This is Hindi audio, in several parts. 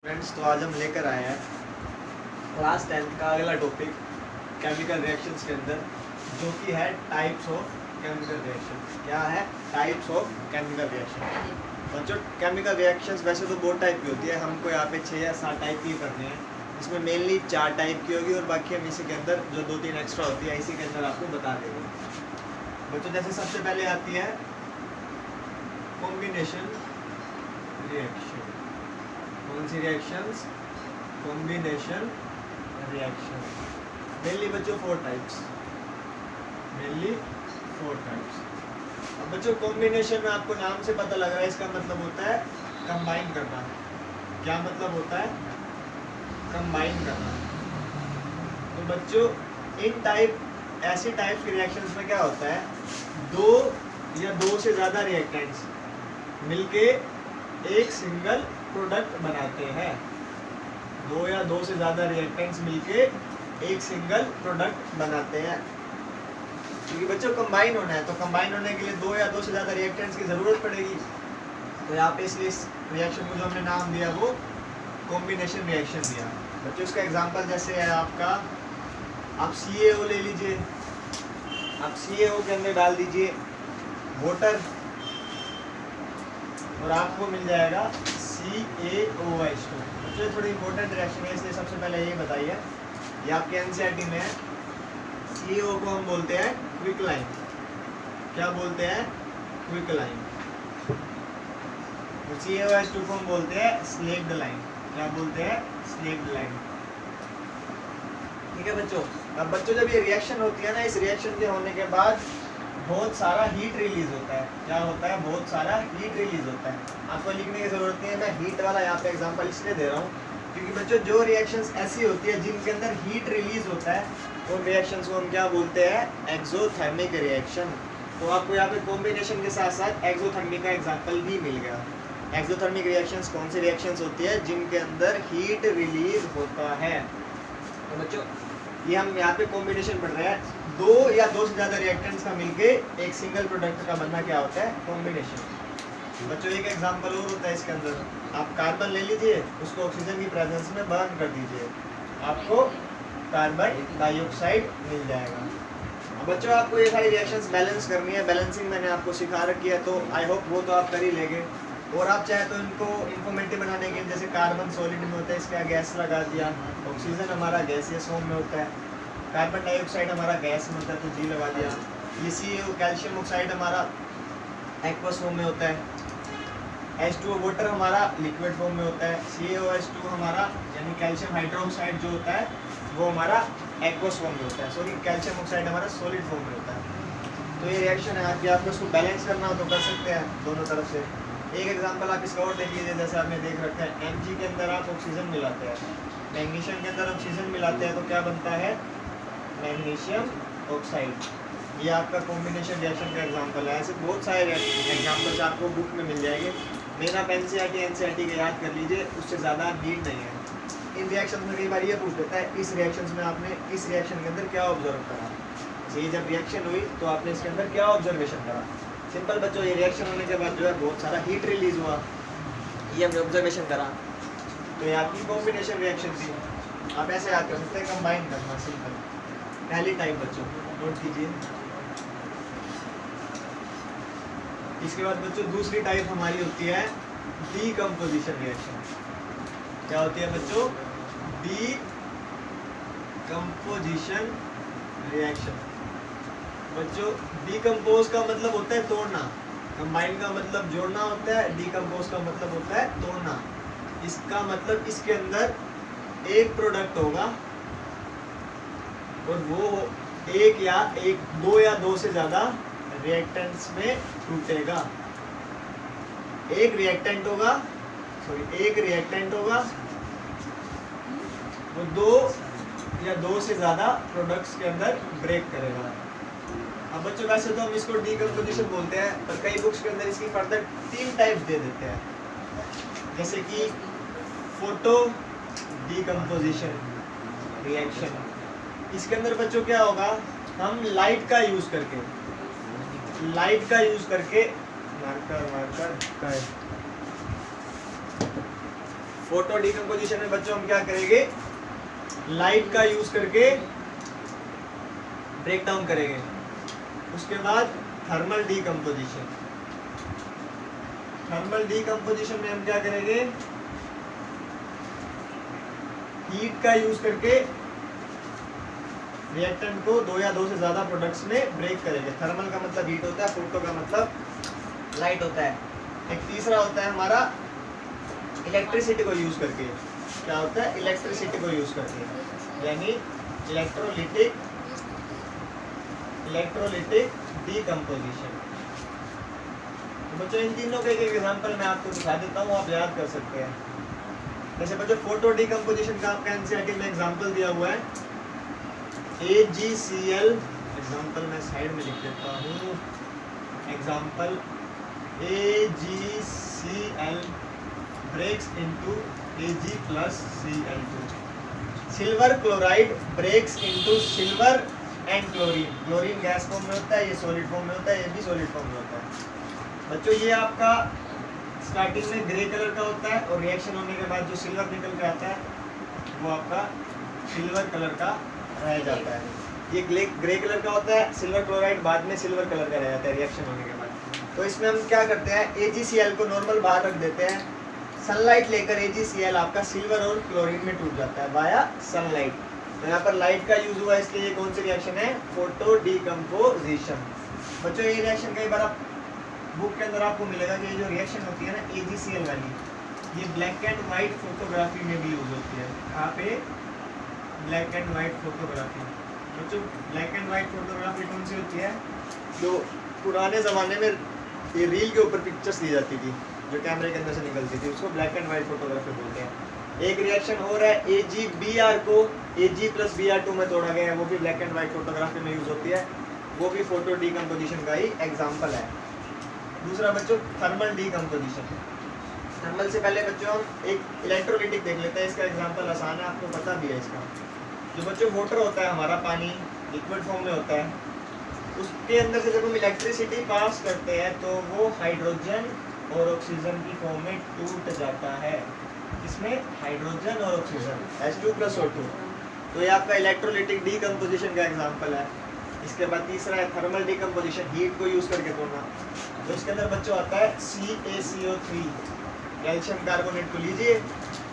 फ्रेंड्स, तो आज हम लेकर आए हैं क्लास 10 का अगला टॉपिक केमिकल रिएक्शंस के अंदर, जो कि है टाइप्स ऑफ केमिकल रिएक्शन। क्या है? Types of chemical reaction. बच्चों, केमिकल रिएक्शंस वैसे तो बहुत टाइप की होती है, हमको यहाँ पे 6 या 7 टाइप की करने हैं। इसमें मेनली 4 टाइप की होगी और बाकी हम इसी के अंदर जो 2-3 एक्स्ट्रा होती है इसी के अंदर आपको बता देंगे। बच्चों, जैसे सबसे पहले आती है कॉम्बिनेशन रिएक्शन। कौन सी रिएक्शंस? Combination reaction. मेनली बच्चों 4 टाइप्स। अब बच्चों, कॉम्बिनेशन में आपको नाम से पता लग रहा है, इसका मतलब होता है कंबाइन करना। क्या मतलब होता है? कंबाइन करना। तो बच्चों, इन ऐसी टाइप की रिएक्शंस में क्या होता है, 2 या 2 से ज़्यादा रिएक्टेंट्स मिलके एक सिंगल प्रोडक्ट बनाते हैं। 2 या 2 से ज़्यादा रिएक्टेंट्स मिलके एक सिंगल प्रोडक्ट बनाते हैं। क्योंकि बच्चों कंबाइन होना है, तो कंबाइन होने के लिए 2 या 2 से ज़्यादा रिएक्टेंट्स की ज़रूरत पड़ेगी। तो यहाँ पे इसलिए इस रिएक्शन को जो हमने नाम दिया वो कॉम्बिनेशन रिएक्शन दिया। बच्चों, इसका एग्जांपल जैसे है आपका, आप CaO ले लीजिए। आप CaO के अंदर डाल दीजिए वाटर और आपको मिल जाएगा CaOH2। तो ये थोड़ी इंपॉर्टेंट रिएक्शन है, इसलिए सबसे पहले ये बताइए, ये आपके NCERT में है। CaO को हम बोलते हैं क्विक लाइन। क्या बोलते हैं? Quick line. तो CaOH2 को हम बोलते हैं स्लेक्ड लाइन। क्या बोलते हैं? Slaked line. ठीक है बच्चों। अब बच्चों, जब ये रिएक्शन होती है ना, इस रिएक्शन के होने के बाद बहुत सारा हीट रिलीज होता है। क्या होता है? बहुत सारा हीट रिलीज होता है। आपको लिखने की जरूरत नहीं है, मैं हीट वाला यहाँ पे एग्जांपल इसलिए दे रहा हूँ क्योंकि बच्चों, जो रिएक्शंस ऐसी होती है जिनके अंदर हीट रिलीज होता है, उन रिएक्शंस को हम क्या बोलते हैं? Exothermic reaction. तो आपको यहाँ पे कॉम्बिनेशन के साथ साथ एक्सोथर्मिक का एग्जाम्पल भी मिल गया। एक्सोथर्मिक रिएक्शंस कौन सी रिएक्शंस होती है? जिनके अंदर हीट रिलीज होता है। तो बच्चों, ये हम यहाँ पे कॉम्बिनेशन पढ़ रहे हैं। 2 या 2 से ज़्यादा रिएक्टेंट्स का मिलके एक सिंगल प्रोडक्ट का बनना क्या होता है? कॉम्बिनेशन। बच्चों, एक एग्जांपल और होता है इसके अंदर। आप कार्बन ले लीजिए, उसको ऑक्सीजन की प्रेजेंस में बर्न कर दीजिए, आपको कार्बन डाइऑक्साइड मिल जाएगा। अब बच्चों, आपको ये सारी रिएक्शंस बैलेंस करनी है। बैलेंसिंग मैंने आपको सिखा रखी है, तो आई होप वो तो आप कर ही लेंगे। और आप चाहे तो इनको इंफॉर्मेटिव बनाने के, जैसे कार्बन सॉलिड में होता है, इसका गैस लगा दिया। ऑक्सीजन हमारा गैसियस फॉर्म में होता है। कार्बन डाइऑक्साइड हमारा गैस में होता है, तो G लगा दिया। ये CaO कैल्शियम ऑक्साइड हमारा एक्वस फॉर्म में होता है। H2O वाटर हमारा लिक्विड फॉर्म में होता है। CaOH2 हमारा यानी कैल्शियम हाइड्रोक्साइड जो होता है वो हमारा एक्वस फॉर्म में होता है। सॉरी, कैल्शियम ऑक्साइड हमारा सॉलिड फॉर्म में होता है। तो ये रिएक्शन है आपकी, आपको इसको बैलेंस करना हो तो कर सकते हैं दोनों तरफ से। एक एग्जांपल आप इसका और देख लीजिए, जैसे आपने देख रखा है Mg के अंदर आप ऑक्सीजन मिलाते हैं, मैग्नीशियम के अंदर ऑक्सीजन मिलाते हैं, तो क्या बनता है? Magnesium oxide. ये आपका कॉम्बिनेशन रिएक्शन का एग्जांपल है। ऐसे बहुत सारे एग्जांपल्स आपको बुक में मिल जाएंगे। मेन आप NCERT के याद कर लीजिए, उससे ज़्यादा नीड नहीं है। इन रिएक्शन में कई बार ये पूछ देता है, इस रिएक्शन में आपने इस रिएक्शन के अंदर क्या ऑब्जर्व करा। ये जब रिएक्शन हुई तो आपने इसके अंदर क्या ऑब्जर्वेशन करा। सिंपल बच्चों, ये रिएक्शन होने के बाद जो है बहुत सारा हीट रिलीज हुआ, ये हमने ऑब्जर्वेशन करा। तो ये आपकी कॉम्बिनेशन रिएक्शन थी। आप ऐसे याद कर सकते हैं, कंबाइन करना। सिंपल पहली टाइप बच्चों नोट कीजिए। इसके बाद बच्चों, दूसरी टाइप हमारी होती है डीकम्पोजिशन रिएक्शन। क्या होती है बच्चों? Decomposition reaction. बच्चों, डीकम्पोज का मतलब होता है तोड़ना। कंबाइन का मतलब जोड़ना होता है, डीकम्पोज का मतलब होता है तोड़ना। इसका मतलब इसके अंदर एक प्रोडक्ट होगा और वो 2 या 2 से ज़्यादा रिएक्टेंट्स में टूटेगा। एक रिएक्टेंट होगा वो 2 या 2 से ज़्यादा प्रोडक्ट्स के अंदर ब्रेक करेगा। अब बच्चों, वैसे तो हम इसको डीकम्पोजिशन बोलते हैं, पर कई बुक्स के अंदर इसकी फर्दर 3 टाइप्स दे देते हैं, जैसे कि फोटो डीकम्पोजिशन रिएक्शन। इसके अंदर बच्चों क्या होगा, हम लाइट का यूज़ करके मार्कर फोटो डिकम्पोजिशन में बच्चों हम क्या करेंगे, लाइट का यूज करके ब्रेक डाउन करेंगे। उसके बाद थर्मल डिकम्पोजिशन, थर्मल डिकम्पोजिशन में हम क्या करेंगे, हीट का यूज करके रिएक्टेंट को 2 या 2 से ज्यादा प्रोडक्ट्स में ब्रेक करेंगे। थर्मल का मतलब हीट होता है, फोटो का मतलब लाइट होता है। एक तीसरा होता है हमारा इलेक्ट्रिसिटी को यूज करके, क्या होता है, इलेक्ट्रिसिटी को यूज करके, यानी इलेक्ट्रोलिटिक डिकम्पोजिशन। तो बच्चों इन तीनों के एक एग्जांपल मैं आपको दिखा देता हूँ, आप याद कर सकते हैं। जैसे बच्चों फोटो डिकम्पोजिशन का आपका एनसीईआरटी में एग्जांपल दिया हुआ है AgCl, एग्जांपल मैं साइड में लिख देता हूँ, example AgCl breaks into Ag plus Cl2। Silver chloride breaks into silver and chlorine. Chlorine gas form में होता है, ये सॉलिड फॉर्म में होता है, ये भी सॉलिड फॉर्म में होता है। बच्चों ये आपका स्टार्टिंग में ग्रे कलर का होता है और रिएक्शन होने के बाद जो सिल्वर निकल के आता है वो आपका सिल्वर कलर का रह जाता है। ये ग्रे कलर का होता है, सिल्वर क्लोराइड बाद में सिल्वर कलर का रह जाता है रिएक्शन होने के बाद। तो इसमें हम क्या करते हैं, AgCl को नॉर्मल बाहर रख देते हैं, सनलाइट लेकर AgCl आपका सिल्वर और क्लोरीन में टूट जाता है वाया सनलाइट। तो यहाँ पर लाइट का यूज हुआ, इसलिए ये कौन सी रिएक्शन है, फोटो डिकम्पोजिशन। बच्चों ये रिएक्शन कई बार बुक के अंदर आपको मिलेगा कि ये जो रिएक्शन होती है ना AgCl वाली, ये ब्लैक एंड व्हाइट फोटोग्राफी में भी यूज होती है। यहाँ पे ब्लैक एंड व्हाइट फोटोग्राफी। बच्चों ब्लैक एंड व्हाइट फोटोग्राफी कौन सी होती है, जो पुराने ज़माने में ये रील के ऊपर पिक्चर्स ली जाती थी, जो कैमरे के अंदर से निकलती थी, उसको ब्लैक एंड व्हाइट फोटोग्राफी बोलते हैं। एक रिएक्शन हो रहा है AgBr को Ag + Br2 में तोड़ा गया है, वो भी ब्लैक एंड व्हाइट फोटोग्राफी में यूज होती है, वो भी फोटो डिकम्पोजिशन का ही एग्जाम्पल है। दूसरा बच्चों थर्मल डिकम्पोजिशन। थर्मल से पहले बच्चों हम एक इलेक्ट्रोलिटिक देख लेते हैं, इसका एग्जाम्पल आसान है, आपको पता भी है इसका। जो बच्चों वाटर होता है हमारा, पानी लिक्विड फॉर्म में होता है, उसके अंदर से जब हम इलेक्ट्रिसिटी पास करते हैं तो वो हाइड्रोजन और ऑक्सीजन की फॉर्म में टूट जाता है। इसमें हाइड्रोजन और ऑक्सीजन H2+O2। तो ये आपका इलेक्ट्रोलिटिक डिकम्पोजिशन का एग्जांपल है। इसके बाद तीसरा है थर्मल डिकम्पोजिशन, हीट को यूज करके तोड़ना। तो इसके अंदर बच्चों आता है CaCO3, कैल्शियम कार्बोनेट को लीजिए,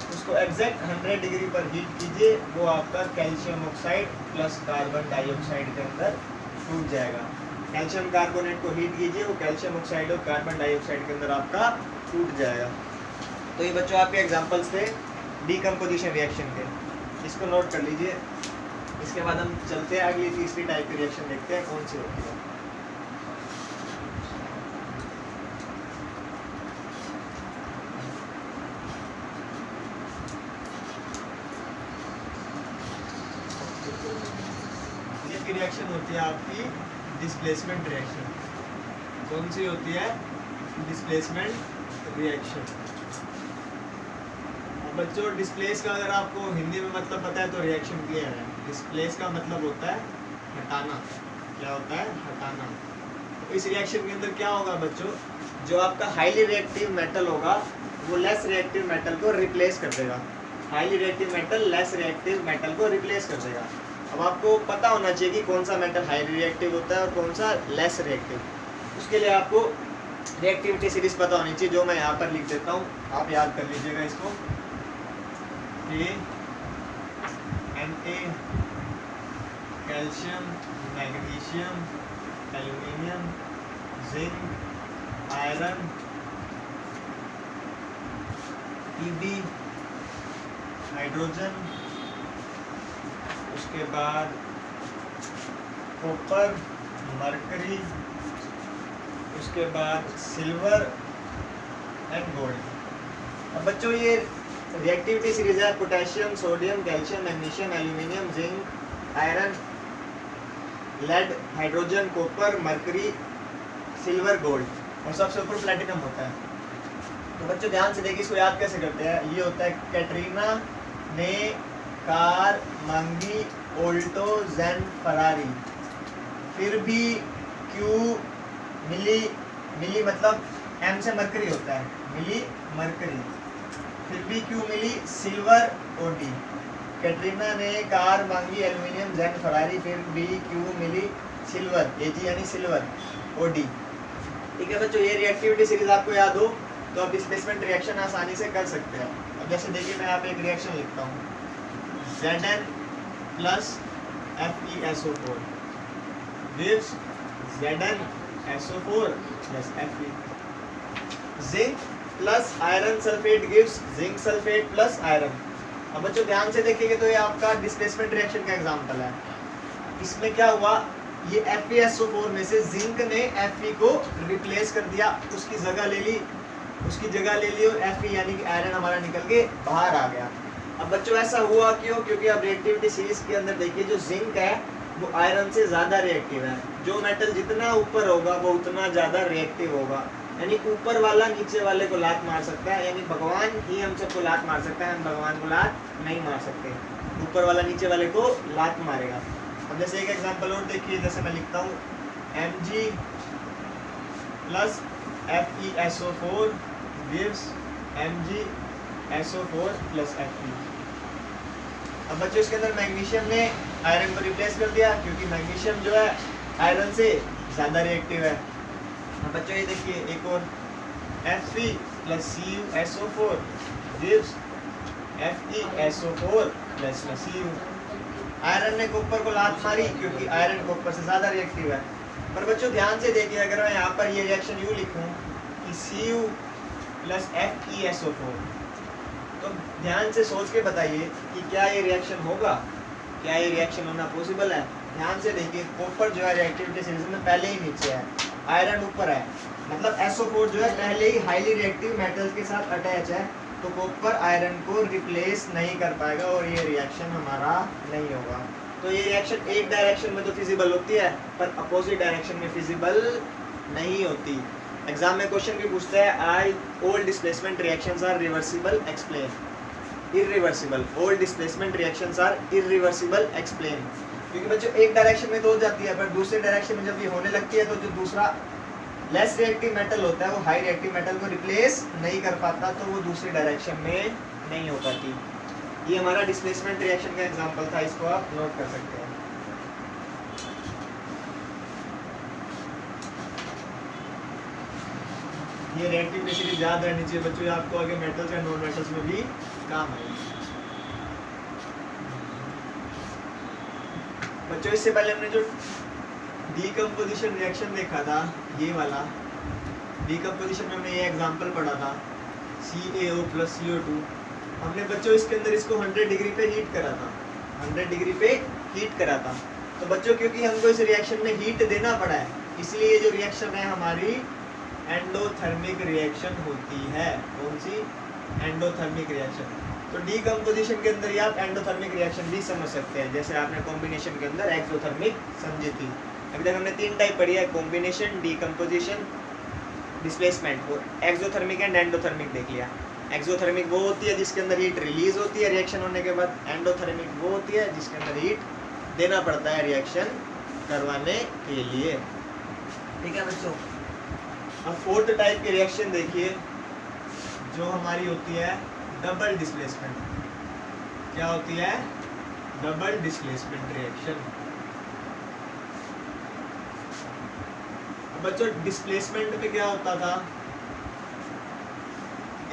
उसको एग्जैक्ट 100 डिग्री पर हीट कीजिए, वो आपका calcium oxide plus carbon dioxide के अंदर टूट जाएगा। कैल्शियम कार्बोनेट को हीट कीजिए, वो कैल्शियम ऑक्साइड और कार्बन डाइऑक्साइड के अंदर आपका टूट जाएगा। तो ये बच्चों आपके एग्जांपल्स थे डिकम्पोजिशन रिएक्शन के, इसको नोट कर लीजिए। इसके बाद हम चलते हैं अगली तीसरी टाइप की रिएक्शन देखते हैं कौन सी होती है। ये रिएक्शन होती है आपकी डिस्प्लेसमेंट रिएक्शन। कौन सी होती है, डिस्प्लेसमेंट रिएक्शन। बच्चों डिस्प्लेस का अगर आपको हिंदी में मतलब पता है तो रिएक्शन क्लियर है। डिस्प्लेस का मतलब होता है हटाना। क्या होता है, हटाना। तो इस रिएक्शन के अंदर क्या होगा बच्चों, जो आपका हाईली रिएक्टिव मेटल होगा वो लेस रिएक्टिव मेटल को रिप्लेस कर देगा। Highly reactive metal less reactive metal को रिप्लेस कर देगा। अब आपको पता होना चाहिए कि कौन सा मेटल हाई रिएक्टिव होता है और कौन सा लेस रिएक्टिव। उसके लिए आपको रिएक्टिविटी सीरीज पता होनी चाहिए, जो मैं यहाँ पर लिख देता हूँ, आप याद कर लीजिएगा इसको। ये Na, calcium, magnesium, aluminium, zinc, iron, Tb, hydrogen, उसके बाद कॉपर, मरकरी, उसके बाद सिल्वर एंड गोल्ड। अब बच्चों ये रिएक्टिविटी सीरीज है, potassium, sodium, calcium, magnesium, aluminium, zinc, iron, lead, hydrogen, copper, mercury, silver, gold और सबसे ऊपर प्लेटिनम होता है। तो बच्चों ध्यान से देखिए, इसको याद कैसे करते हैं। ये होता है कैटरीना, ने, कार, मंगी, ओल्टो, जेन, फरारी। फिर भी क्यू, मिली, मिली मतलब एम से मरकरी होता है, मिली मरकरी। फिर भी क्यों मिली सिल्वर ओडी। कैटरीना ने कार मांगी एल्यूमिनियम जेन फरारी, फिर भी क्यों मिली सिल्वर, एजी यानी सिल्वर ओडी। ठीक है बच्चों, ये रिएक्टिविटी सीरीज आपको याद हो तो आप डिस्प्लेसमेंट रिएक्शन आसानी से कर सकते हैं। अब जैसे देखिए मैं यहाँ पे एक रिएक्शन लिखता हूँ, Zn plus FeSO4 gives ZnSO4 plus Fe। Zinc plus iron sulphate gives zinc sulphate plus iron. अब बच्चों ध्यान से देखिएगा तो ये आपका डिस्प्लेसमेंट रिएक्शन का एग्जांपल है। इसमें क्या हुआ, ये FeSO4 में से जिंक ने Fe को रिप्लेस कर दिया, उसकी जगह ले ली और Fe यानी कि आयरन हमारा निकल के बाहर आ गया। अब बच्चों ऐसा हुआ क्यों, क्योंकि अब रिएक्टिविटी सीरीज के अंदर देखिए जो जिंक है वो आयरन से ज़्यादा रिएक्टिव है। जो मेटल जितना ऊपर होगा वो उतना ज़्यादा रिएक्टिव होगा, यानी ऊपर वाला नीचे वाले को लात मार सकता है, यानी भगवान ही हम सबको लात मार सकता है, हम भगवान को लात नहीं मार सकते। ऊपर वाला नीचे वाले को लात मारेगा। अब जैसे एक एग्जांपल और देखिए, जैसे मैं लिखता हूँ Mg plus FeSO4 gives MgSO4 plus Fe। अब बच्चों इसके अंदर मैग्नीशियम ने आयरन को रिप्लेस कर दिया, क्योंकि मैग्नीशियम जो है आयरन से ज़्यादा रिएक्टिव है। अब बच्चों ये देखिए एक और Fe plus CuSO4 gives FeSO4 plus Cu। Iron ने कॉपर को लात मारी क्योंकि आयरन कॉपर से ज़्यादा रिएक्टिव है। पर बच्चों ध्यान से देखिए, अगर मैं यहाँ पर ये रिएक्शन यूँ लिखूँ कि Cu प्लस FeSO4, तो ध्यान से सोच के बताइए कि क्या ये रिएक्शन होगा, क्या ये रिएक्शन होना पॉसिबल है। ध्यान से देखिए, कॉपर जो है रिएक्टिविटी सीरीज में पहले ही नीचे है, आयरन ऊपर है, मतलब SO4 जो है पहले ही हाईली रिएक्टिव मेटल्स के साथ अटैच है, तो कॉपर आयरन को रिप्लेस नहीं कर पाएगा और ये रिएक्शन हमारा नहीं होगा। तो ये रिएक्शन एक डायरेक्शन में तो फिजिबल होती है, पर अपोजिट डायरेक्शन में फिजिबल नहीं होती। एग्जाम में क्वेश्चन भी पूछता है all displacement reactions are reversible, explain. Irreversible, all displacement reactions are irreversible, explain. क्योंकि बच्चों एक डायरेक्शन में तो हो जाती है, पर दूसरे डायरेक्शन में जब ये होने लगती है तो जो दूसरा लेस रिएक्टिव मेटल होता है वो हाई रिएक्टिव मेटल को रिप्लेस नहीं कर पाता, तो वो दूसरी डायरेक्शन में नहीं हो पाती। ये हमारा डिस्प्लेसमेंट रिएक्शन का एग्जांपल था, इसको आप नोट कर सकते हैं। ये रिएक्टिविटी सीरीज याद रहनी चाहिए बच्चों, आपको आगे मेटल्स या नॉन मेटल्स में भी काम आएगी। बच्चों इससे पहले हमने जो डीकम्पोजिशन रिएक्शन देखा था, ये वाला डीकम्पोजिशन में हमने ये एग्जांपल पढ़ा था CaO प्लस CO2। हमने बच्चों इसके अंदर इसको 100 डिग्री पे हीट करा था, 100 डिग्री पे हीट करा था। तो बच्चों क्योंकि हमको इस रिएक्शन में हीट देना पड़ा है, इसलिए ये जो रिएक्शन है हमारी एंडोथर्मिक रिएक्शन होती है। कौन सी? Endothermic reaction. तो डीकम्पोजिशन के अंदर ही आप एंडोथर्मिक रिएक्शन भी समझ सकते हैं, जैसे आपने कॉम्बिनेशन के अंदर एक्सोथर्मिक समझी थी। अभी तक हमने 3 टाइप पढ़ी है, कॉम्बिनेशन, डीकम्पोजिशन, डिस्प्लेसमेंट। और एक्सोथर्मिक एंड एंडोथर्मिक देख लिया। एक्सोथर्मिक वो होती है जिसके अंदर हीट रिलीज होती है रिएक्शन होने के बाद, एंडोथर्मिक वो होती है जिसके अंदर हीट देना पड़ता है रिएक्शन करवाने के लिए। ठीक है बच्चों, अब 4th टाइप की रिएक्शन देखिए जो हमारी होती है डबल डिस्प्लेसमेंट। क्या होती है? Double displacement reaction. बच्चों डिस्प्लेसमेंट में क्या होता था,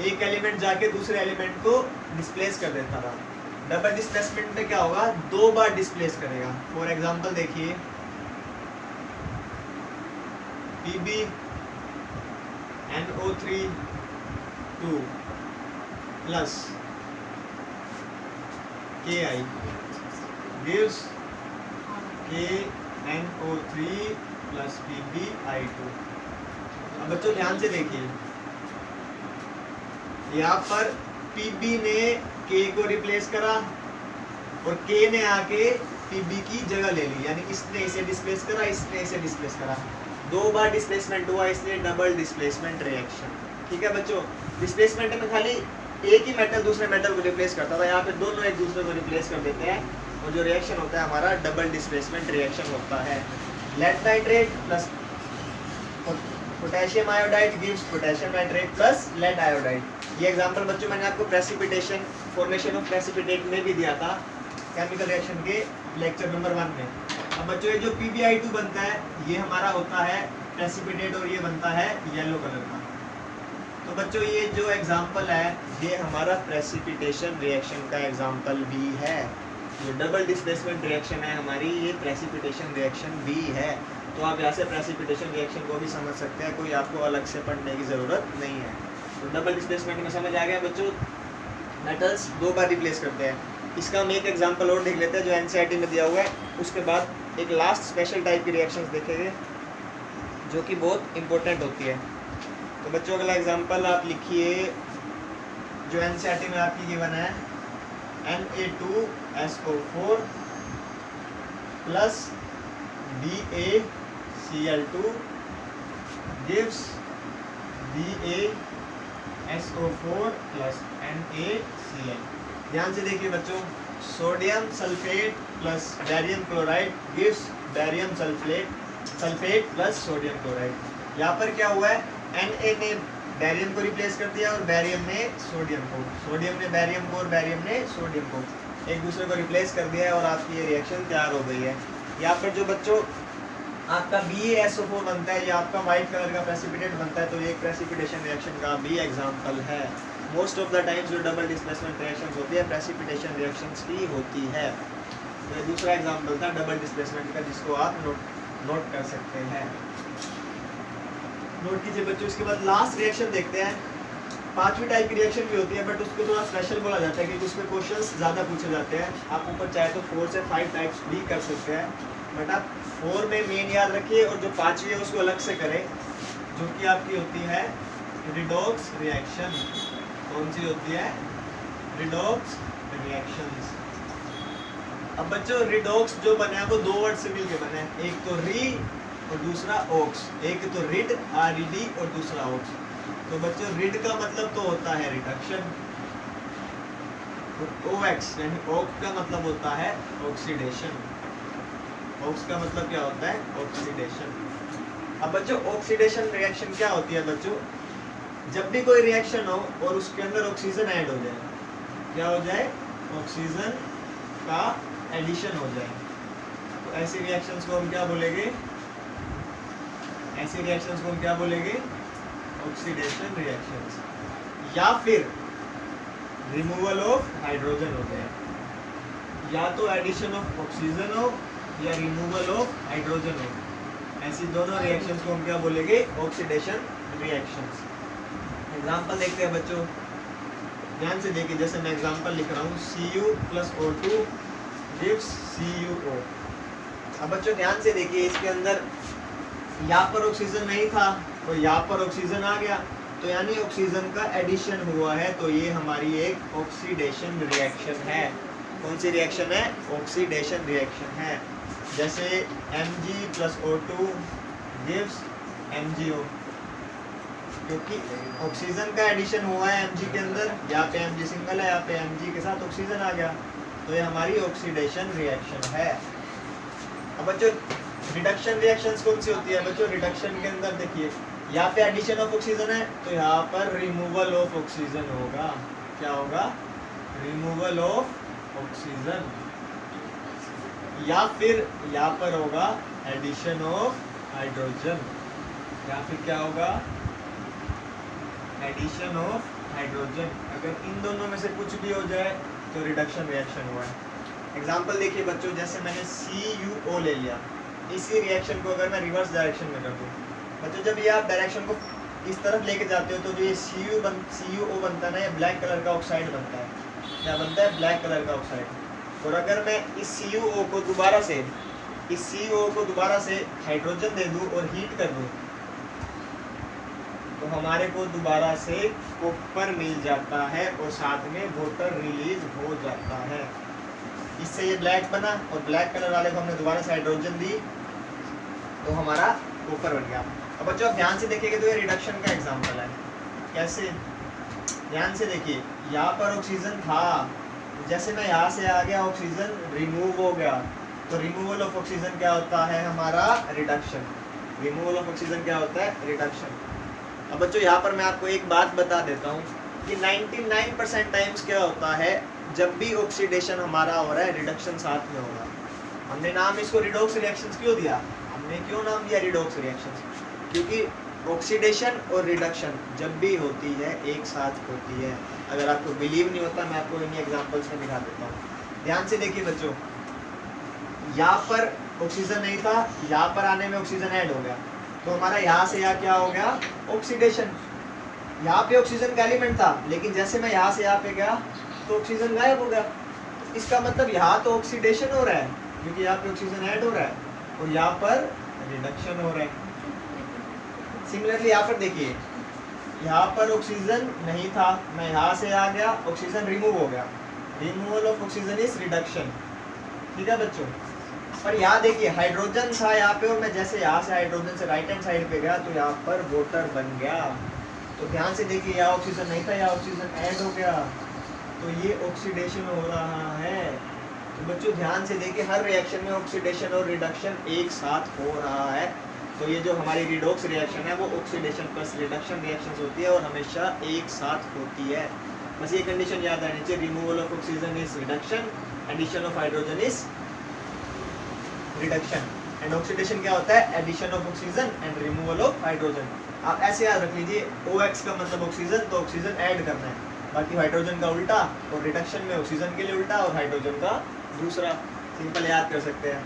एक एलिमेंट जाके दूसरे एलिमेंट को डिस्प्लेस कर देता था। डबल डिस्प्लेसमेंट में क्या होगा, 2 बार डिस्प्लेस करेगा। फॉर एग्जांपल देखिए Pb NO3 2 plus Ki gives KNO3 plus PbI2। अब बच्चों ध्यान से देखिए, यहाँ पर Pb ने K को रिप्लेस करा और K ने आके Pb की जगह ले ली, यानी इसने इसे डिस्प्लेस करा, इसने इसे डिस्प्लेस करा। 2 बार डिस्प्लेसमेंट हुआ, इसलिए डबल डिस्प्लेसमेंट रिएक्शन। ठीक है बच्चों, डिस्प्लेसमेंट में खाली एक ही मेटल दूसरे मेटल को रिप्लेस करता था, यहाँ पे दोनों एक दूसरे को रिप्लेस कर देते हैं और जो रिएक्शन होता है हमारा डबल डिस्प्लेसमेंट रिएक्शन होता है। Lead nitrate plus potassium iodide gives potassium nitrate plus lead iodide. ये एग्जांपल बच्चों मैंने आपको प्रेसिपिटेशन, फॉर्मेशन ऑफ प्रेसिपिटेट में भी दिया था केमिकल रिएक्शन के लेक्चर नंबर 1 में। अब बच्चों ये जो PbI2 बनता है ये हमारा होता है प्रेसिपिटेट और ये बनता है येलो कलर का। तो बच्चों ये जो एग्जांपल है ये हमारा प्रेसिपिटेशन रिएक्शन का एग्जांपल भी है। जो डबल डिस्प्लेसमेंट रिएक्शन है हमारी ये प्रेसिपिटेशन रिएक्शन भी है। तो आप यहाँ से प्रेसिपिटेशन रिएक्शन को भी समझ सकते हैं, कोई आपको अलग से पढ़ने की ज़रूरत नहीं है। तो डबल डिस्प्लेसमेंट में समझ आ गया बच्चों, मेटल्स 2 बार रिप्लेस करते हैं। इसका हम एक एग्जांपल और देख लेते हैं जो NCERT में दिया हुआ है, उसके बाद एक लास्ट स्पेशल टाइप की रिएक्शंस देखेंगे जो कि बहुत इंपॉर्टेंट होती है। तो बच्चों अगला एग्जांपल आप लिखिए जो NCERT में आपकी गिवन है Na2SO4 plus BaCl2 gives BaSO4 plus NaCl। ध्यान से देखिए बच्चों, sodium sulphate plus barium chloride gives barium sulphate plus sodium chloride. यहाँ पर क्या हुआ है, Na ने बैरियम को रिप्लेस कर दिया और बैरियम ने सोडियम को, सोडियम ने बैरियम को और बैरियम ने सोडियम को एक दूसरे को रिप्लेस कर दिया है और आपकी ये रिएक्शन तैयार हो गई है। यहाँ पर जो बच्चों आपका BaSO4 बनता है, ये आपका व्हाइट कलर का प्रेसिपिटेट बनता है, तो ये एक प्रेसिपिटेशन रिएक्शन का भी एग्जांपल है। मोस्ट ऑफ द टाइम्स जो डबल डिस्प्लेसमेंट रिएक्शंस होती है प्रेसिपिटेशन रिएक्शंस की होती है। तो ये दूसरा एग्जांपल था डबल डिस्प्लेसमेंट का जिसको आप नोट कर सकते हैं, नोट कीजिए बच्चों। इसके बाद लास्ट रिएक्शन देखते हैं। 5वीं टाइप की रिएक्शन भी होती है बट उसको थोड़ा स्पेशल बोला जाता है क्योंकि उसमें क्वेश्चंस ज़्यादा पूछे जाते हैं। आप ऊपर चाहे तो 4 से 5 टाइप्स भी कर सकते हैं, बट आप 4 में मेन याद रखिए और जो 5वीं है उसको अलग से करें, जो कि आपकी होती है रिडॉक्स रिएक्शन। कौन सी होती है, रिडॉक्स रिएक्शंस। अब बच्चों रिडॉक्स जो बने हैं वो 2 वर्ड से मिलके बने हैं, एक तो री और दूसरा ऑक्स, एक तो रिड RED और दूसरा ऑक्स। तो बच्चों रिड का मतलब तो होता है रिडक्शन, और OX यानी ऑक्स का मतलब होता है ऑक्सीडेशन। ऑक्स का मतलब क्या होता है, ऑक्सीडेशन। अब बच्चों ऑक्सीडेशन रिएक्शन क्या होती है बच्चों, जब भी कोई रिएक्शन हो और उसके अंदर ऑक्सीजन ऐड हो जाए, क्या हो जाए, ऑक्सीजन का एडिशन हो जाए, तो ऐसी रिएक्शंस को हम क्या बोलेंगे, ऐसी रिएक्शंस को हम क्या बोलेंगे, ऑक्सीडेशन रिएक्शंस। या फिर रिमूवल ऑफ हाइड्रोजन हो जाए, या तो एडिशन ऑफ ऑक्सीजन हो या रिमूवल ऑफ हाइड्रोजन हो, ऐसी दोनों रिएक्शंस को हम क्या बोलेंगे, ऑक्सीडेशन रिएक्शंस। एग्जांपल देखते हैं बच्चों, ध्यान से देखिए, जैसे मैं एग्जांपल लिख रहा हूँ Cu + O2 gives CuO। अब बच्चों ध्यान से देखिए, इसके अंदर यहाँ पर ऑक्सीजन नहीं था और यहाँ पर ऑक्सीजन आ गया, तो यानी ऑक्सीजन का एडिशन हुआ है, तो ये हमारी एक ऑक्सीडेशन रिएक्शन है। कौन सी रिएक्शन है, ऑक्सीडेशन रिएक्शन है। जैसे Mg + O2 gives MgO, क्योंकि ऑक्सीजन का एडिशन हुआ है Mg के अंदर, यहाँ पे Mg सिंगल है, यहाँ पे Mg के साथ ऑक्सीजन आ गया, तो ये हमारी ऑक्सीडेशन रिएक्शन है। अब बच्चों रिडक्शन रिएक्शंस कौन सी होती है बच्चों, रिडक्शन के अंदर देखिए यहाँ पे एडिशन ऑफ ऑक्सीजन है तो यहाँ पर रिमूवल ऑफ ऑक्सीजन होगा। क्या होगा, रिमूवल ऑफ ऑक्सीजन। या फिर यहाँ पर होगा एडिशन ऑफ हाइड्रोजन, या फिर क्या होगा, एडिशन ऑफ हाइड्रोजन। अगर इन दोनों में से कुछ भी हो जाए तो रिडक्शन रिएक्शन हुआ है। एग्जांपल देखिए बच्चों, जैसे मैंने CuO ले लिया, इसी रिएक्शन को अगर मैं रिवर्स डायरेक्शन में कर दूँ बच्चों, जब ये आप डायरेक्शन को इस तरफ लेके जाते हो तो जो ये CuO बनता है ना, ये ब्लैक कलर का ऑक्साइड बनता है। क्या बनता है, ब्लैक कलर का ऑक्साइड। और अगर मैं इस CuO को दोबारा से हाइड्रोजन दे दूँ और हीट कर दूँ तो हमारे को दोबारा से कॉपर मिल जाता है और साथ में वाटर रिलीज हो जाता है। इससे ये ब्लैक बना और ब्लैक कलर वाले को हमने दोबारा से हाइड्रोजन दी तो हमारा कॉपर बन गया। अब बच्चों आप ध्यान से देखिएगा तो ये रिडक्शन का एग्जांपल है। कैसे, ध्यान से देखिए, यहाँ पर ऑक्सीजन था, जैसे मैं यहाँ से आ गया ऑक्सीजन रिमूव हो गया, तो रिमूवल ऑफ ऑक्सीजन क्या होता है हमारा, रिडक्शन। रिमूवल ऑफ ऑक्सीजन क्या होता है, रिडक्शन। अब बच्चों यहाँ पर मैं आपको एक बात बता देता हूँ, कि 99% टाइम्स क्या होता है, जब भी ऑक्सीडेशन हमारा हो रहा है रिडक्शन साथ में होगा। हमने नाम इसको रिडॉक्स रिएक्शंस क्यों दिया, हमने क्यों नाम दिया रिडॉक्स रिएक्शंस, क्योंकि ऑक्सीडेशन और रिडक्शन जब भी होती है एक साथ होती है। अगर आपको बिलीव नहीं होता मैं आपको इन्हीं एग्जांपल्स में दिखा देता हूँ। ध्यान से देखिए बच्चों, यहाँ पर ऑक्सीजन नहीं था, यहाँ पर आने में ऑक्सीजन ऐड हो गया, तो हमारा यहाँ से यहाँ क्या हो गया, ऑक्सीडेशन। यहाँ पे ऑक्सीजन का एलिमेंट था, लेकिन जैसे मैं यहाँ से यहाँ पे गया तो ऑक्सीजन गायब हो गया। इसका मतलब यहाँ तो ऑक्सीडेशन हो रहा है क्योंकि यहाँ पे ऑक्सीजन ऐड हो रहा है, और यहाँ पर रिडक्शन हो रहा है। सिमिलरली यहाँ पर देखिए, यहाँ पर ऑक्सीजन नहीं था, मैं यहाँ से आ गया, ऑक्सीजन रिमूव हो गया। Removal of oxygen is reduction. ठीक है बच्चों। पर यहाँ देखिए हाइड्रोजन था यहाँ पे, और मैं जैसे यहाँ से हाइड्रोजन से राइट हैंड साइड पे गया तो यहाँ पर वाटर बन गया। तो ध्यान से देखिए, यहाँ ऑक्सीजन नहीं था, यहाँ ऑक्सीजन ऐड हो गया, तो ये ऑक्सीडेशन हो रहा है। तो बच्चों ध्यान से देखिए, हर रिएक्शन में ऑक्सीडेशन और रिडक्शन एक साथ हो रहा है। तो ये जो हमारी रिडॉक्स रिएक्शन है वो ऑक्सीडेशन प्लस रिडक्शन रिएक्शंस होती है और हमेशा एक साथ होती है। बस ये कंडीशन याद रहनी चाहिए, removal of oxygen is reduction, addition of hydrogen is reduction, and oxidation क्या होता है, addition of oxygen and removal of hydrogen. आप ऐसे याद रख लीजिए, OX का मतलब ऑक्सीजन, तो ऑक्सीजन ऐड करना है, बाकी हाइड्रोजन का उल्टा, और रिडक्शन में ऑक्सीजन के लिए उल्टा और हाइड्रोजन का दूसरा। सिंपल याद कर सकते हैं।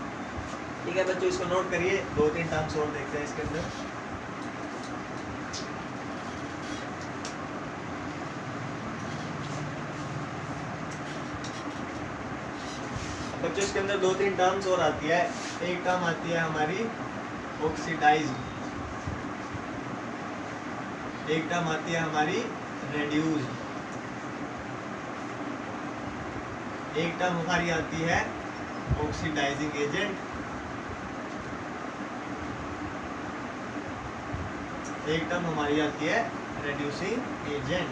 ठीक है बच्चों, इसको नोट करिए। 2-3 टर्म्स और देखते हैं इसके अंदर। बच्चों इसके अंदर 2-3 टर्म्स और आती है। एक टर्म आती है हमारी ऑक्सीडाइज्ड, एक टर्म आती है हमारी रेड्यूस्ड, एक टर्म हमारी आती है ऑक्सीडाइजिंग एजेंट, एक टर्म हमारी आती है रेड्यूसिंग एजेंट।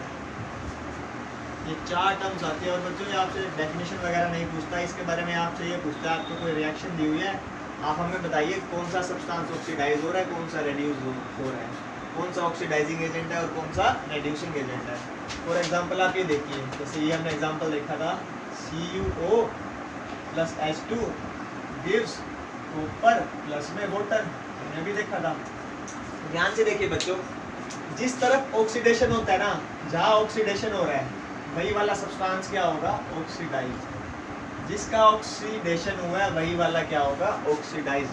ये 4 टर्म्स आती है। और बच्चों ये आपसे डेफिनेशन वगैरह नहीं पूछता, इसके बारे में आपसे ये पूछता है, आपको कोई रिएक्शन दी हुई है, आप हमें बताइए कौन सा सब्सटेंस ऑक्सीडाइज हो रहा है, कौन सा रेड्यूस हो रहा है, कौन सा ऑक्सीडाइजिंग एजेंट है और कौन सा रेड्यूसिंग एजेंट है। फॉर एग्जांपल आप ये देखिए, जैसे ये हमने एग्जांपल देखा था, CuO plus H2 gives copper plus में वाटर, हमने भी देखा था। ध्यान से देखिए बच्चों, जिस तरफ ऑक्सीडेशन होता है ना, जहाँ ऑक्सीडेशन हो रहा है वही वाला सब्सटेंस क्या होगा, ऑक्सीडाइज। जिसका ऑक्सीडेशन हुआ है वही वाला क्या होगा, ऑक्सीडाइज।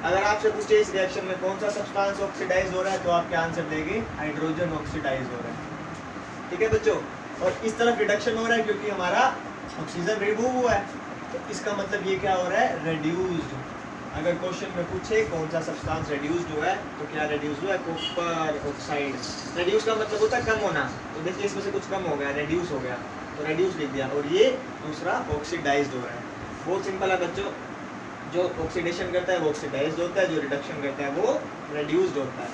अगर आपसे पूछे इस रिएक्शन में कौन सा सब्सटेंस ऑक्सीडाइज हो रहा है, तो आप क्या आंसर देंगे, हाइड्रोजन ऑक्सीडाइज हो रहा है। ठीक है बच्चों। और इस तरफ रिडक्शन हो रहा है क्योंकि हमारा ऑक्सीजन रिमूव हुआ है, तो इसका मतलब ये क्या हो रहा है, रेड्यूस्ड। अगर क्वेश्चन में पूछे कौन सा सब्सटेंस रेड्यूस्ड हुआ है, तो क्या रेड्यूस्ड हुआ है, कॉपर ऑक्साइड। रेड्यूस का मतलब होता है कम होना, तो देखिए इसमें से कुछ कम हो गया, रेड्यूस हो गया, तो रेड्यूस लिख दिया। और ये दूसरा ऑक्सीडाइज्ड हो रहा है। बहुत सिंपल है बच्चों, जो ऑक्सीडेशन करता है वो ऑक्सीडाइज्ड होता है, जो रिडक्शन करता है वो रेड्यूस्ड होता है।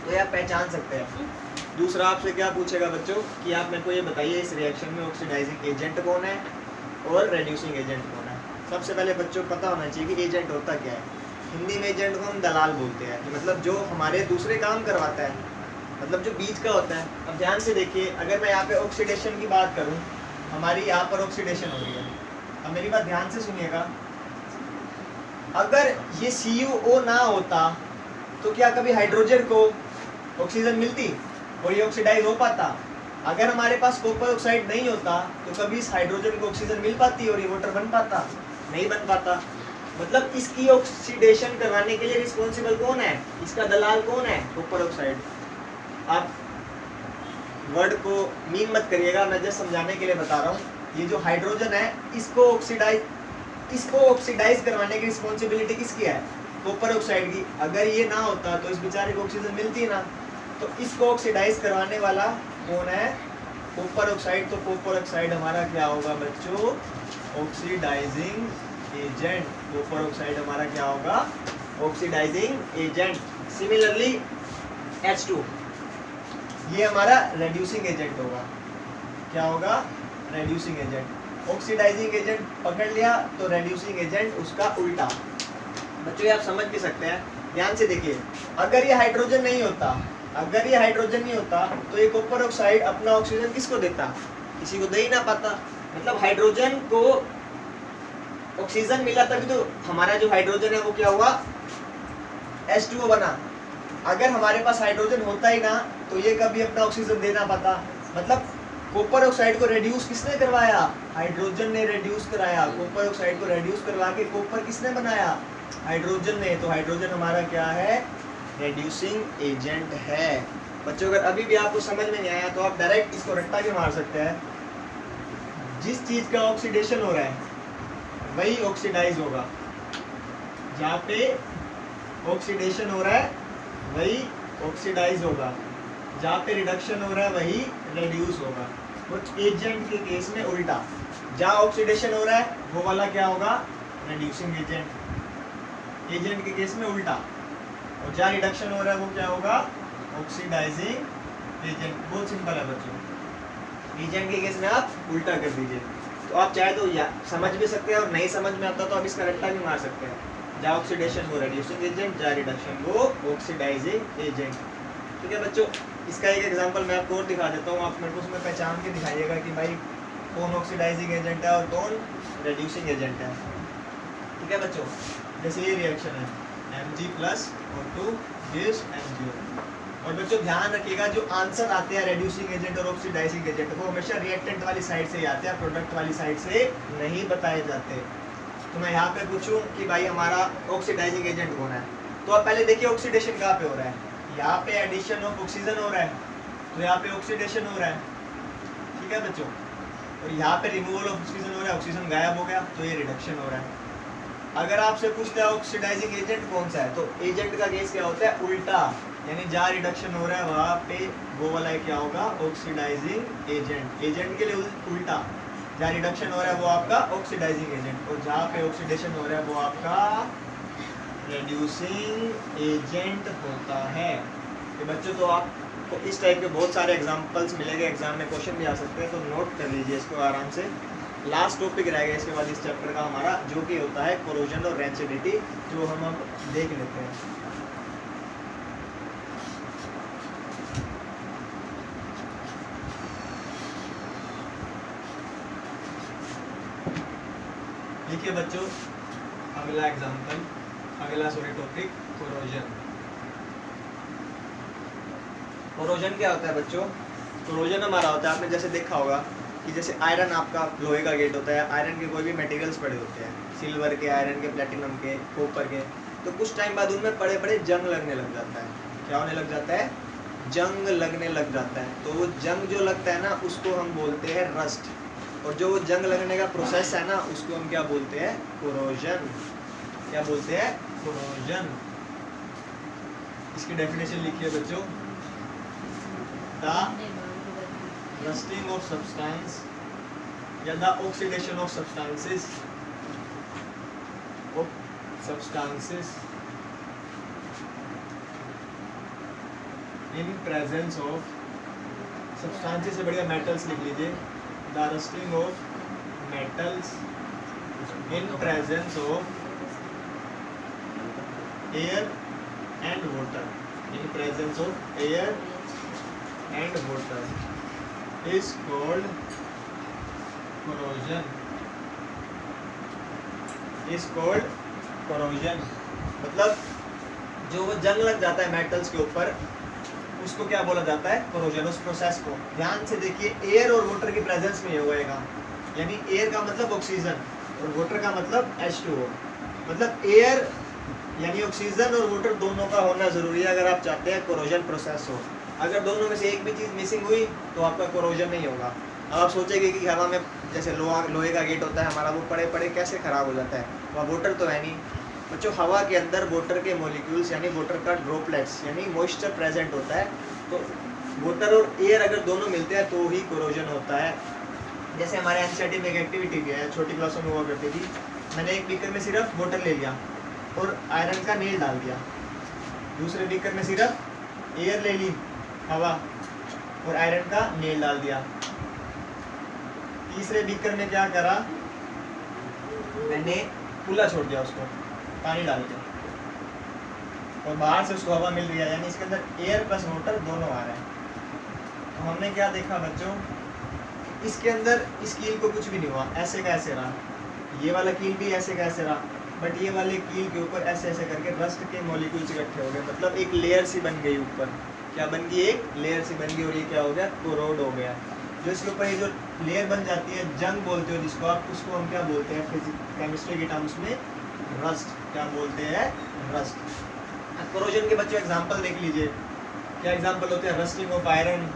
तो ये आप पहचान सकते हैं। दूसरा आपसे क्या पूछेगा बच्चों, कि आप मेरे को ये बताइए इस रिएक्शन में ऑक्सीडाइजिंग एजेंट कौन है और रेड्यूसिंग एजेंट कौन है। सबसे पहले बच्चों पता होना चाहिए कि एजेंट होता क्या है। हिंदी में एजेंट को हम दलाल बोलते हैं, मतलब जो हमारे दूसरे काम करवाता है, मतलब जो बीच का होता है। अब ध्यान से देखिए, अगर मैं यहाँ पे ऑक्सीडेशन की बात करूँ, हमारी यहाँ पर ऑक्सीडेशन हो रही है। अब मेरी बात ध्यान से सुनिएगा, अगर ये CuO ना होता तो क्या कभी हाइड्रोजन को ऑक्सीजन मिलती और ये ऑक्सीडाइज हो पाता? अगर हमारे पास कॉपर ऑक्साइड नहीं होता तो कभी इस हाइड्रोजन को ऑक्सीजन मिल पाती और ये वाटर बन पाता? नहीं बन पाता। मतलब इसकी ऑक्सीडेशन करवाने के लिए रिस्पॉन्सिबल कौन है, इसका दलाल कौन है, कॉपर ऑक्साइड। आप वर्ड को मीन मत करिएगा, मैं जस्ट समझाने के लिए बता रहा हूँ। ये जो हाइड्रोजन है इसको ऑक्सीडाइज करवाने की रिस्पॉन्सिबिलिटी किसकी है, कॉपर ऑक्साइड की। अगर ये ना होता तो इस बेचारे को ऑक्सीजन मिलती ना, तो इसको ऑक्सीडाइज करवाने वाला कौन है, कॉपर ऑक्साइड। तो कॉपर ऑक्साइड हमारा क्या होगा बच्चों, ऑक्सीडाइजिंग एजेंट। कॉपर ऑक्साइड हमारा क्या होगा, ऑक्सीडाइजिंग एजेंट। सिमिलरली H2 ये हमारा रेड्यूसिंग एजेंट होगा। क्या होगा, रेड्यूसिंग एजेंट। ऑक्सीडाइजिंग एजेंट पकड़ लिया तो रेड्यूसिंग एजेंट उसका उल्टा। बच्चों ये आप समझ भी सकते हैं, ध्यान से देखिए, अगर ये हाइड्रोजन नहीं होता अगर ये हाइड्रोजन नहीं होता तो ये कॉपर ऑक्साइड अपना ऑक्सीजन किसको देता, किसी को दे ही ना पाता। मतलब हाइड्रोजन को ऑक्सीजन मिला तभी तो हमारा जो हाइड्रोजन है वो क्या हुआ, H2O बना। अगर हमारे पास हाइड्रोजन होता ही ना तो ये कभी अपना ऑक्सीजन दे ना पाता। मतलब कॉपर ऑक्साइड को रेड्यूस किसने करवाया, हाइड्रोजन ने रेड्यूस कराया। कॉपर ऑक्साइड को रेड्यूस करवा के कॉपर किसने बनाया, हाइड्रोजन ने। तो हाइड्रोजन हमारा क्या है, रेड्यूसिंग एजेंट है। बच्चों अगर अभी भी आपको समझ में नहीं आया तो आप डायरेक्ट इसको रट्टा भी मार सकते हैं। जिस चीज का ऑक्सीडेशन हो रहा है वही ऑक्सीडाइज होगा, जहाँ पे ऑक्सीडेशन हो रहा है वही ऑक्सीडाइज होगा, जहाँ पे रिडक्शन हो रहा है वही रेड्यूस होगा। कुछ एजेंट के केस में उल्टा, जहाँ ऑक्सीडेशन हो रहा है वो वाला क्या होगा, रेड्यूसिंग एजेंट। एजेंट के केस में उल्टा, और जहाँ रिडक्शन हो रहा है वो क्या होगा, ऑक्सीडाइजिंग एजेंट। बहुत सिंपल है बच्चों, एजेंट के केस में आप उल्टा कर दीजिए। तो आप चाहे तो या समझ भी सकते हैं और नहीं समझ में आता तो आप इसका रट्टा भी मार सकते हैं। जहाँ ऑक्सीडेशन वो रेड्यूसिंग एजेंट, जहाँ रिडक्शन वो ऑक्सीडाइजिंग एजेंट। ठीक है बच्चों, इसका एक एग्जांपल मैं आपको और दिखा देता हूँ। आप मेरे को उसमें पहचान के दिखाइएगा कि भाई कौन ऑक्सीडाइजिंग एजेंट है और कौन रेड्यूसिंग एजेंट है। ठीक है बच्चों, जैसे ये रिएक्शन है Mg+O2 gives MgO। और बच्चों ध्यान रखिएगा जो आंसर आते हैं रेड्यूसिंग एजेंट और ऑक्सीडाइजिंग एजेंट वो हमेशा रिएक्टेंट वाली साइड से ही आते हैं, प्रोडक्ट वाली साइड से नहीं बताए जाते। तो मैं यहाँ पे पूछूं कि भाई हमारा ऑक्सीडाइजिंग एजेंट कौन है, तो आप पहले देखिए ऑक्सीडेशन कहाँ पे हो रहा है। यहाँ पे एडिशन ऑफ ऑक्सीजन हो रहा है, तो यहाँ पे ऑक्सीडेशन हो रहा है। ठीक है बच्चों, और यहाँ पे रिमूवल ऑफ ऑक्सीजन हो रहा है, ऑक्सीजन गायब हो गया तो ये रिडक्शन हो रहा है। अगर आपसे पूछते हैं ऑक्सीडाइजिंग एजेंट कौन सा है, तो एजेंट का केस क्या होता है, उल्टा। यानी जहाँ रिडक्शन हो रहा है वहाँ पे वो वाला क्या होगा, ऑक्सीडाइजिंग एजेंट। एजेंट के लिए उल्टा, जहाँ रिडक्शन हो रहा है वो आपका ऑक्सीडाइजिंग एजेंट, और जहाँ पे ऑक्सीडेशन हो रहा है वो आपका रेड्यूसिंग एजेंट होता है। तो बच्चों तो आपको इस टाइप के बहुत सारे एग्जांपल्स मिलेंगे, एग्जाम में क्वेश्चन भी आ सकते हैं, तो नोट कर लीजिए इसको आराम से। लास्ट टॉपिक रहेगा इसके बाद इस चैप्टर का हमारा, जो कि होता है कोरोजन और रेंसिडिटी, जो हम अब देख लेते हैं। देखिए बच्चों अगला एग्जांपल, अगला टॉपिक कोरोजन। कोरोजन क्या होता है बच्चों, कोरोजन हमारा होता है, आपने जैसे देखा होगा कि जैसे आयरन आपका लोहे का गेट होता है, आयरन के कोई भी मटेरियल्स पड़े होते हैं, सिल्वर के, आयरन के, प्लेटिनम के, कॉपर के, तो कुछ टाइम बाद उनमें बड़े बड़े जंग लगने लग जाता है। क्या होने लग जाता है, जंग लगने लग जाता है। तो वो जंग जो लगता है ना उसको हम बोलते हैं रस्ट, और जो वो जंग लगने का प्रोसेस है ना उसको हम क्या बोलते हैं, कोरोजन। क्या बोलते हैं, कोरोजन। इसकी डेफिनेशन लिखिए बच्चों, द रस्टिंग ऑफ सब्सटेंस या the oxidation of substances in presence of substances से बढ़िया मेटल्स लिख लीजिए, the rusting of metals in presence of air and water, in presence of air and water is called corrosion, is called corrosion। मतलब जो वो जंग लग जाता है मेटल्स के ऊपर उसको क्या बोला जाता है, कोरोजन। उस प्रोसेस को ध्यान से देखिए, एयर और वाटर की प्रेजेंस में होएगा। यानी एयर का मतलब ऑक्सीजन और वाटर का मतलब H2O। मतलब एयर यानी ऑक्सीजन और वाटर दोनों का होना जरूरी है अगर आप चाहते हैं कोरोजन प्रोसेस हो। अगर दोनों में से एक भी चीज़ मिसिंग हुई तो आपका कोरोजन नहीं होगा। अब आप सोचेंगे कि हवा में जैसे लोहे का गेट होता है हमारा, वो पड़े पड़े कैसे ख़राब हो जाता है, वह वाटर तो है नहीं। बच्चों हवा के अंदर वाटर के मॉलिक्यूल्स यानी वाटर का ड्रॉपलेट्स यानी मॉइस्चर प्रेजेंट होता है। तो वाटर और एयर अगर दोनों मिलते हैं तो ही कोरोजन होता है। जैसे हमारे एनसीईआरटी में एक एक्टिविटी भी है, छोटी क्लासों में हुआ करती थी। मैंने एक बीकर में सिर्फ वाटर ले लिया और आयरन का नेल डाल दिया, दूसरे बीकर में सिर्फ एयर ले ली हवा और आयरन का नेल डाल दिया, तीसरे बीकर में क्या करा, मैंने खुला छोड़ दिया उसको पानी डाल के। और बाहर से उसको हवा मिल रही है, यानी इसके अंदर एयर प्लस वाटर दोनों आ रहे हैं। तो हमने क्या देखा बच्चों, इसके अंदर इस कील को कुछ भी नहीं हुआ, ऐसे का ऐसे रहा, ये वाला कील भी ऐसे का ऐसे रहा, बट ये वाले कील के ऊपर ऐसे ऐसे करके रस्ट के मॉलिक्यूल्स इकट्ठे हो गए, मतलब एक लेयर सी बन गई ऊपर। क्या बन गई? एक लेयर सी बन गई, और ये क्या हो गया? कोरोड हो गया। जो इसके ऊपर ये जो लेयर बन जाती है, जंग बोलते हो जिसको आप, उसको हम क्या बोलते हैं केमिस्ट्री के टर्म्स में? रस्ट। क्या बोलते हैं? रस्ट। कोरोजन के बच्चों एग्जांपल देख लीजिए, क्या एग्जांपल होते हैं? Rusting of iron,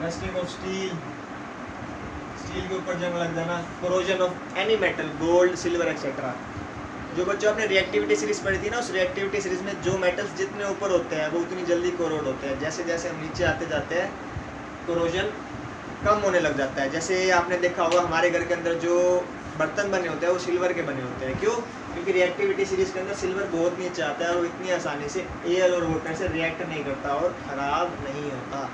rusting of steel, steel के ऊपर जंग लग जाना, corrosion of any metal, gold, silver etcetera. जो बच्चों आपने रिएक्टिविटी सीरीज पढ़ी थी ना, उस रिएक्टिविटी सीरीज में जो मेटल्स जितने ऊपर होते हैं वो उतनी जल्दी कोरोड होते हैं। जैसे जैसे हम नीचे आते जाते हैं कोरोजन कम होने लग जाता है। जैसे आपने देखा होगा हमारे घर के अंदर जो बर्तन बने होते हैं वो सिल्वर के बने होते हैं। क्यों? क्योंकि रिएक्टिविटी सीरीज के अंदर सिल्वर बहुत नीचे आता है और इतनी आसानी से एयर और वाटर से रिएक्ट नहीं करता और ख़राब नहीं होता।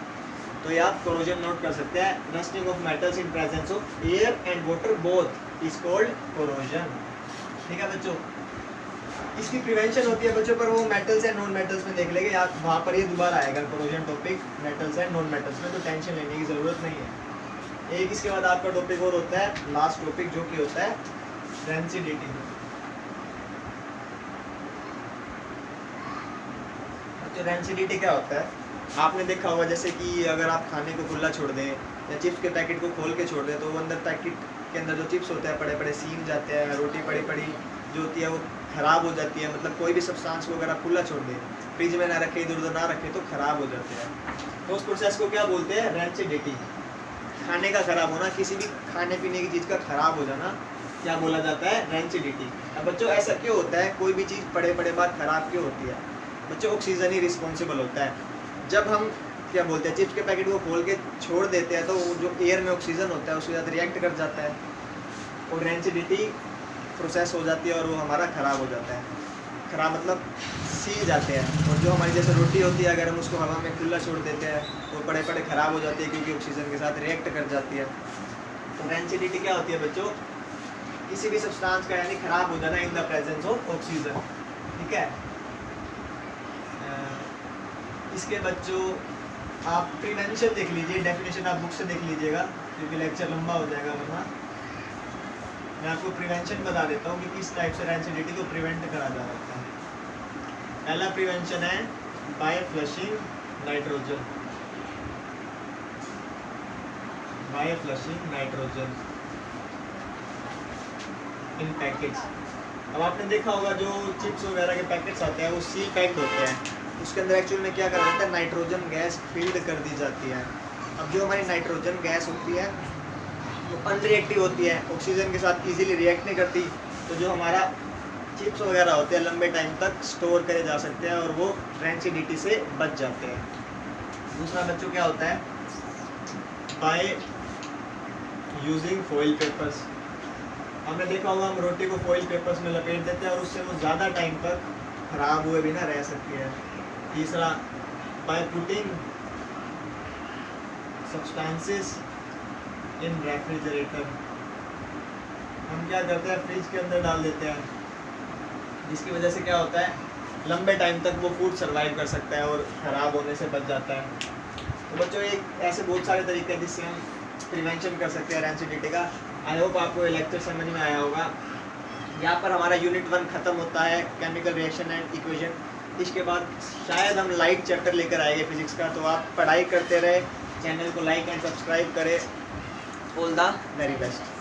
तो ये आप कोरोजन नोट कर सकते हैं। Rusting of metals in presence of air and water both is called corrosion. ठीक है बच्चों, इसकी प्रिवेंशन होती है बच्चों, पर वो मेटल्स एंड नॉन मेटल्स में देख लेंगे आप, वहाँ पर ये दोबारा आएगा corrosion topic metals and non metals में, तो टेंशन लेने की ज़रूरत नहीं है। एक इसके बाद आपका टॉपिक और होता है लास्ट टॉपिक, जो कि होता है रेंसिडिटी। तो रेंसिडिटी क्या होता है? आपने देखा होगा जैसे कि अगर आप खाने को खुला छोड़ दें या चिप्स के पैकेट को खोल के छोड़ दें, तो वो अंदर पैकेट के अंदर जो चिप्स होते हैं बड़े बड़े सीम जाते हैं, रोटी पड़ी पड़ी जो होती है वो ख़राब हो जाती है। मतलब कोई भी सब्सटेंस को अगर आप खुला छोड़ दें, फ्रिज में ना रखें, इधर उधर ना रखें, तो ख़राब हो जाते हैं। तो उस प्रोसेस को क्या बोलते हैं? रेंसिडिटी। खाने का ख़राब होना, किसी भी खाने पीने की चीज़ का ख़राब हो जाना क्या बोला जाता है? रेंसिडिटी। अब बच्चों ऐसा क्यों होता है? कोई भी चीज़ पड़े पड़े बाद ख़राब क्यों होती है? बच्चों ऑक्सीजन ही रिस्पॉन्सिबल होता है। जब हम क्या बोलते हैं चिप्स के पैकेट को खोल के छोड़ देते हैं, तो जो एयर में ऑक्सीजन होता है उसके साथ रिएक्ट कर जाता है और रेंसिडिटी प्रोसेस हो जाती है और वो हमारा ख़राब हो जाता है। ख़राब मतलब सील जाते हैं। और जो हमारी जैसे रोटी होती है, अगर हम उसको हवा में खुला छोड़ देते हैं तो पड़े पड़े ख़राब हो जाती है, क्योंकि ऑक्सीजन के साथ रिएक्ट कर जाती है। तो रेंसिडिटी क्या होती है बच्चों? किसी भी सब्सटेंस का यानी ख़राब हो जाना in the presence of oxygen. ठीक है। इसके बच्चों आप प्रिवेंशन देख लीजिए, डेफिनेशन आप बुक से देख लीजिएगा, क्योंकि लेक्चर लंबा हो जाएगा वरना। मैं आपको प्रिवेंशन बता देता हूँ कि किस टाइप से रेंसिडिटी को प्रिवेंट करा जा सकता है। पहला प्रिवेंशन है by flushing nitrogen, by flushing nitrogen in packets. अब आपने देखा होगा जो चिप्स वगैरह के पैकेट्स आते हैं वो सील पैक्ड होते हैं, उसके अंदर एक्चुअल में क्या करा जाता है? नाइट्रोजन गैस फील्ड कर दी जाती है। अब जो हमारी नाइट्रोजन गैस होती है वो अनरिएक्टिव होती है, ऑक्सीजन के साथ इजीली रिएक्ट नहीं करती, तो जो हमारा चिप्स वगैरह होते हैं लंबे टाइम तक स्टोर करे जा सकते हैं और वो रेंसिडिटी से बच जाते हैं। दूसरा बच्चों क्या होता है? By using foil papers. हमने देखा होगा हम रोटी को फॉइल पेपर्स में लपेट देते हैं और उससे वो ज़्यादा टाइम तक खराब हुए बिना रह सकती है। तीसरा by putting substances in refrigerator. हम क्या करते हैं? फ्रिज के अंदर डाल देते हैं, जिसकी वजह से क्या होता है? लंबे टाइम तक वो फूड सर्वाइव कर सकता है और ख़राब होने से बच जाता है। तो बच्चों एक ऐसे बहुत सारे तरीके हैं जिससे हम प्रिवेंशन कर सकते हैं रेंसिडिटी का। आई होप आपको ये लेक्चर समझ में आया होगा। यहाँ पर हमारा यूनिट 1 ख़त्म होता है, केमिकल रिएक्शन एंड इक्वेशन। इसके बाद शायद हम लाइट चैप्टर लेकर आएंगे फिजिक्स का, तो आप पढ़ाई करते रहे, चैनल को लाइक एंड सब्सक्राइब करें। All the very best.